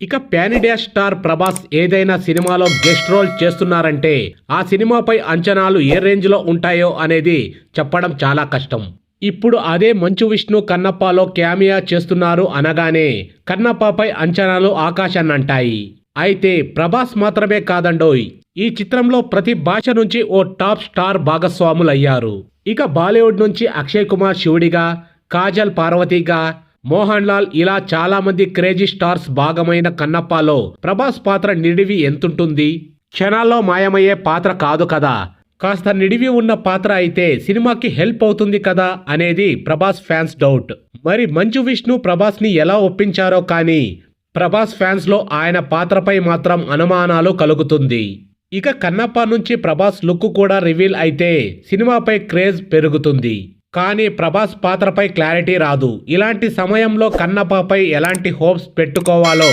ఇక pan India star Prabhas ఏదైనా సినిమాలో గెస్ట్ రోల్ చేస్తున్నారంటే ఆ సినిమాపై అంచనాలు ఏ రేంజ్ లో ఉంటాయో అనేది చెప్పడం చాలా కష్టం. ఇప్పుడు అదే మంచు విష్ణు కన్నప్పలో క్యామియా చేస్తున్నారు అనగానే కన్నప్పపై అంచనాలు ఆకాశాన్నంటాయి. అయితే ప్రభాస్ మాత్రమే కాదండోయ్, ఈ చిత్రంలో ప్రతి భాష నుంచి ఓ టాప్ స్టార్ భాగస్వాములయ్యారు. ఇక బాలీవుడ్ నుంచి అక్షయ్ కుమార్ శివుడిగా, కాజల్ పార్వతిగా, మోహన్ లాల్ ఇలా చాలా మంది క్రేజీ స్టార్స్ భాగమైన కన్నప్పలో ప్రభాస్ పాత్ర నిడివి ఎంతుంటుంది? క్షణాల్లో మాయమయ్యే పాత్ర కాదు కదా, కాస్త నిడివి ఉన్న పాత్ర అయితే సినిమాకి హెల్ప్ అవుతుంది కదా అనేది ప్రభాస్ ఫ్యాన్స్ డౌట్. మరి మంచు విష్ణు ప్రభాస్ ని ఎలా ఒప్పించారో కానీ ప్రభాస్ ఫ్యాన్స్ లో ఆయన పాత్రపై మాత్రం అనుమానాలు కలుగుతుంది. ఇక కన్నప్ప నుంచి ప్రభాస్ లుక్ కూడా రివీల్ అయితే సినిమాపై క్రేజ్ పెరుగుతుంది. కానీ ప్రభాస్ పాత్రపై క్లారిటీ రాదు. ఇలాంటి సమయంలో కన్నప్పపై ఎలాంటి హోప్స్ పెట్టుకోవాలో